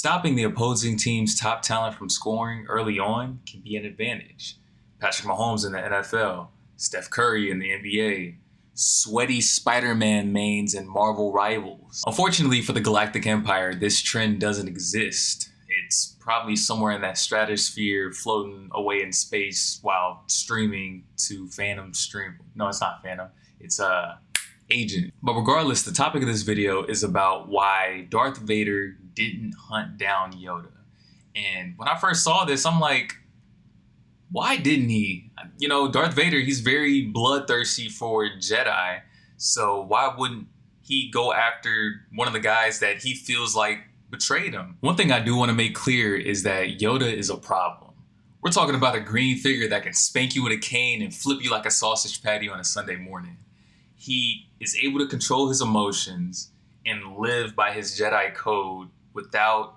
Stopping the opposing team's top talent from scoring early on can be an advantage. Patrick Mahomes in the NFL, Steph Curry in the NBA, sweaty Spider-Man mains and Marvel rivals. Unfortunately for the Galactic Empire, this trend doesn't exist. It's probably somewhere in that stratosphere floating away in space while streaming to Phantom Stream. No, it's not Phantom. It's Agent. But regardless, the topic of this video is about why Darth Vader didn't hunt down Yoda. And when I first saw this, I'm like, why didn't he? You know, Darth Vader, he's very bloodthirsty for Jedi. So why wouldn't he go after one of the guys that he feels like betrayed him? One thing I do want to make clear is that Yoda is a problem. We're talking about a green figure that can spank you with a cane and flip you like a sausage patty on a Sunday morning. He is able to control his emotions and live by his Jedi code without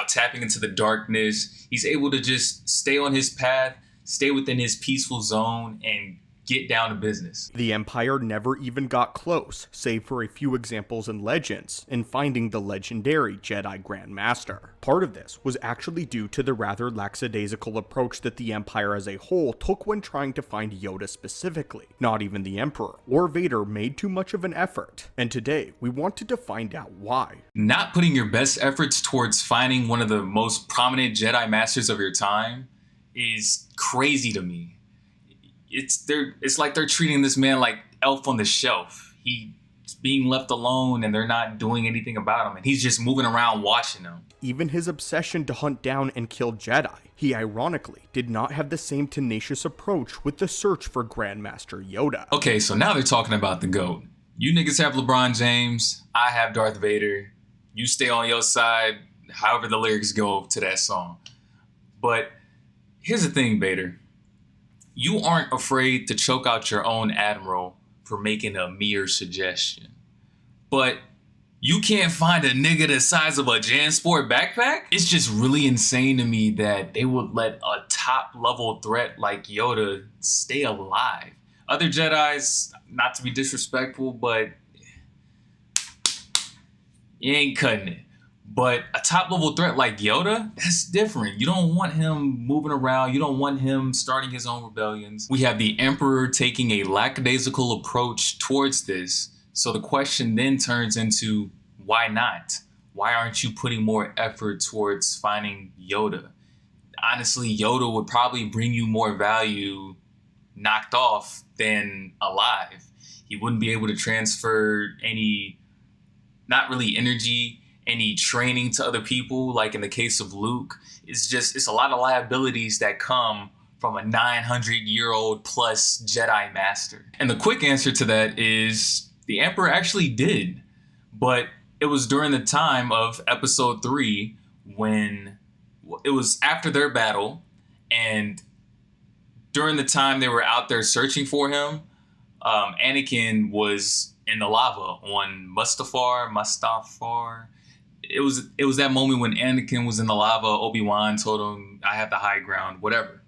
tapping into the darkness. He's able to just stay on his path, stay within his peaceful zone, and get down to business. The Empire never even got close, save for a few examples in Legends, in finding the legendary Jedi Grand Master. Part of this was actually due to the rather lackadaisical approach that the Empire as a whole took when trying to find Yoda specifically. Not even the Emperor or Vader made too much of an effort, and today we wanted to find out why. Not putting your best efforts towards finding one of the most prominent Jedi Masters of your time is crazy to me. It's like they're treating this man like Elf on the Shelf. He's being left alone and they're not doing anything about him, and he's just moving around watching them. Even his obsession to hunt down and kill Jedi, he ironically did not have the same tenacious approach with the search for Grandmaster Yoda. Okay, so now they're talking about the GOAT. You niggas have LeBron James, I have Darth Vader. You stay on your side, however the lyrics go to that song. But here's the thing, Vader. You aren't afraid to choke out your own admiral for making a mere suggestion. But you can't find a nigga the size of a JanSport backpack? It's just really insane to me that they would let a top level threat like Yoda stay alive. Other Jedis, not to be disrespectful, but you ain't cutting it. But a top level threat like Yoda, that's different. You don't want him moving around. You don't want him starting his own rebellions. We have the Emperor taking a lackadaisical approach towards this. So the question then turns into, why not? Why aren't you putting more effort towards finding Yoda? Honestly, Yoda would probably bring you more value knocked off than alive. He wouldn't be able to transfer any, not really energy, any training to other people, like in the case of Luke. It's a lot of liabilities that come from a 900-year-old plus Jedi Master. And the quick answer to that is the Emperor actually did, but it was during the time of Episode 3 when it was after their battle, and during the time they were out there searching for him, Anakin was in the lava on Mustafar. It was that moment when Anakin was in the lava. Obi-Wan told him, I have the high ground, whatever.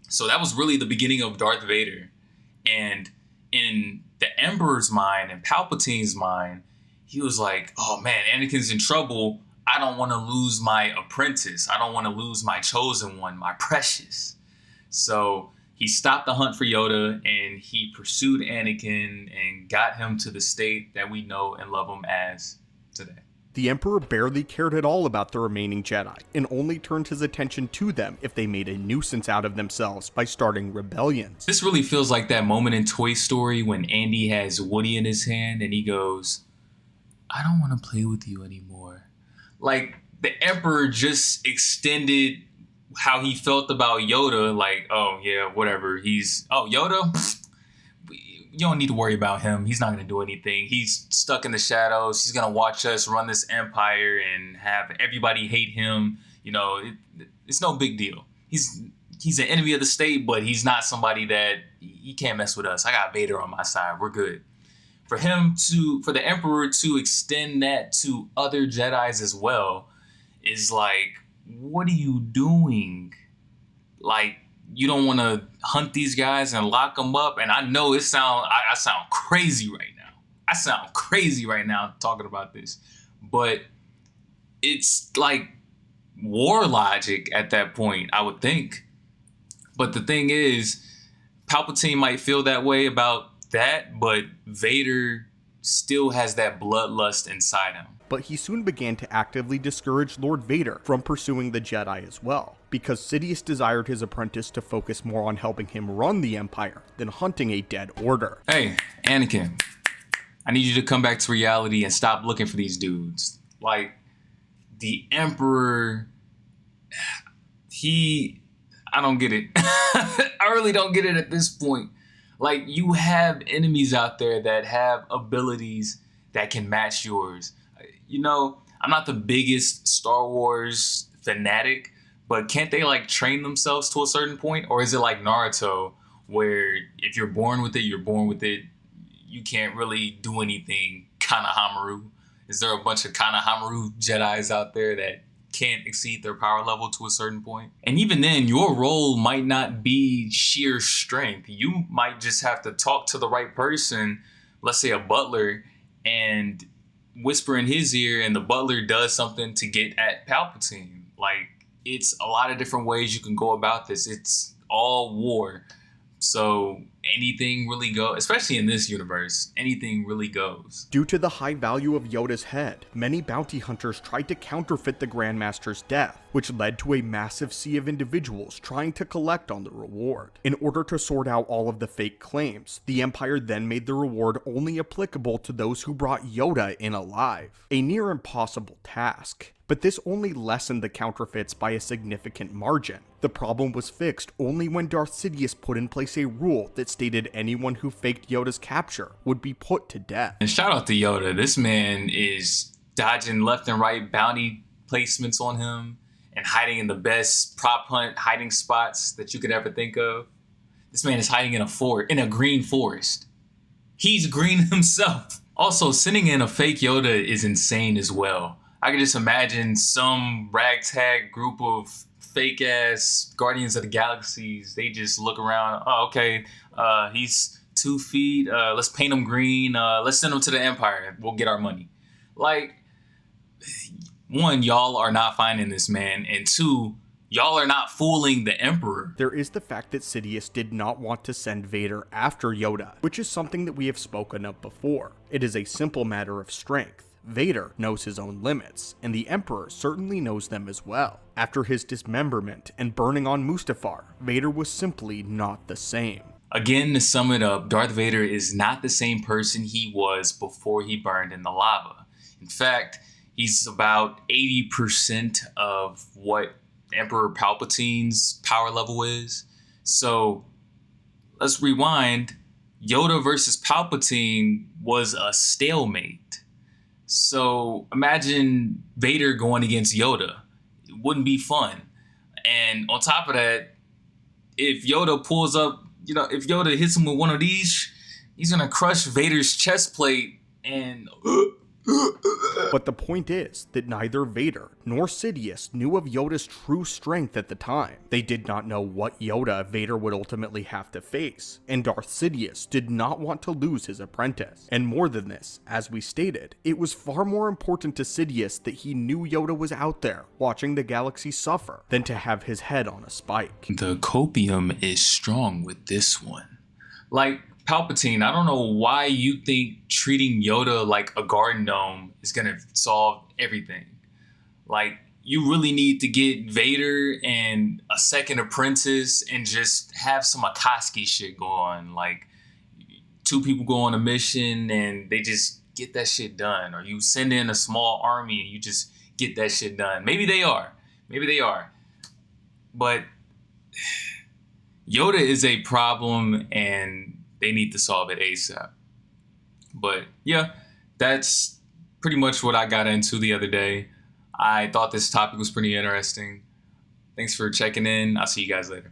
So that was really the beginning of Darth Vader. And in the Emperor's mind and Palpatine's mind, he was like, oh man, Anakin's in trouble. I don't want to lose my apprentice. I don't want to lose my chosen one, my precious. So he stopped the hunt for Yoda and he pursued Anakin and got him to the state that we know and love him as today. The Emperor barely cared at all about the remaining Jedi, and only turned his attention to them if they made a nuisance out of themselves by starting rebellions. This really feels like that moment in Toy Story when Andy has Woody in his hand and he goes, I don't want to play with you anymore. Like, the Emperor just extended how he felt about Yoda, like, oh yeah, whatever. Yoda? You don't need to worry about him. He's not going to do anything. He's stuck in the shadows. He's going to watch us run this empire and have everybody hate him. You know, it's no big deal. He's an enemy of the state, but he's not somebody that he can't mess with us. I got Vader on my side. We're good. For the Emperor to extend that to other Jedis as well is like, what are you doing? Like, you don't want to hunt these guys and lock them up. And I know I sound crazy right now. I sound crazy right now talking about this. But it's like war logic at that point, I would think. But the thing is, Palpatine might feel that way about that, but Vader still has that bloodlust inside him. But he soon began to actively discourage Lord Vader from pursuing the Jedi as well, because Sidious desired his apprentice to focus more on helping him run the Empire than hunting a dead order. Hey, Anakin, I need you to come back to reality and stop looking for these dudes. Like, the Emperor, I don't get it. I really don't get it at this point. Like, you have enemies out there that have abilities that can match yours. You know, I'm not the biggest Star Wars fanatic, but can't they like train themselves to a certain point? Or is it like Naruto, where if you're born with it, you're born with it? You can't really do anything Konohamaru. Is there a bunch of Konohamaru Jedis out there that can't exceed their power level to a certain point? And even then, your role might not be sheer strength. You might just have to talk to the right person, let's say a butler, and whisper in his ear, and the butler does something to get at Palpatine. Like, it's a lot of different ways you can go about this. It's all war. So anything really goes, especially in this universe, anything really goes. Due to the high value of Yoda's head, many bounty hunters tried to counterfeit the Grandmaster's death, which led to a massive sea of individuals trying to collect on the reward. In order to sort out all of the fake claims, the Empire then made the reward only applicable to those who brought Yoda in alive, a near impossible task. But this only lessened the counterfeits by a significant margin. The problem was fixed only when Darth Sidious put in place a rule that stated anyone who faked Yoda's capture would be put to death. And shout out to Yoda. This man is dodging left and right bounty placements on him and hiding in the best prop hunt hiding spots that you could ever think of. This man is hiding in a green forest. He's green himself. Also, sending in a fake Yoda is insane as well. I can just imagine some ragtag group of fake ass Guardians of the Galaxies. They just look around. Oh, okay. He's 2 feet. Let's paint him green. Let's send him to the Empire. We'll get our money. Like, one, y'all are not finding this man. And two, y'all are not fooling the Emperor. There is the fact that Sidious did not want to send Vader after Yoda, which is something that we have spoken of before. It is a simple matter of strength. Vader knows his own limits, and the Emperor certainly knows them as well. After his dismemberment and burning on Mustafar, Vader was simply not the same. Again, to sum it up, Darth Vader is not the same person he was before he burned in the lava. In fact, he's about 80% of what Emperor Palpatine's power level is. So, let's rewind. Yoda versus Palpatine was a stalemate. So imagine Vader going against Yoda. It wouldn't be fun. And on top of that, if Yoda pulls up, if Yoda hits him with one of these, he's going to crush Vader's chest plate and... But the point is that neither Vader nor Sidious knew of Yoda's true strength at the time. They did not know what Yoda Vader would ultimately have to face, and Darth Sidious did not want to lose his apprentice. And more than this, as we stated, it was far more important to Sidious that he knew Yoda was out there, watching the galaxy suffer, than to have his head on a spike. The copium is strong with this one. Like, Palpatine, I don't know why you think treating Yoda like a garden gnome is gonna solve everything. Like, you really need to get Vader and a second apprentice and just have some Akatsuki shit go on. Like, 2 people go on a mission and they just get that shit done. Or you send in a small army and you just get that shit done. Maybe they are. But Yoda is a problem and they need to solve it ASAP. But yeah, that's pretty much what I got into the other day. I thought this topic was pretty interesting. Thanks for checking in. I'll see you guys later.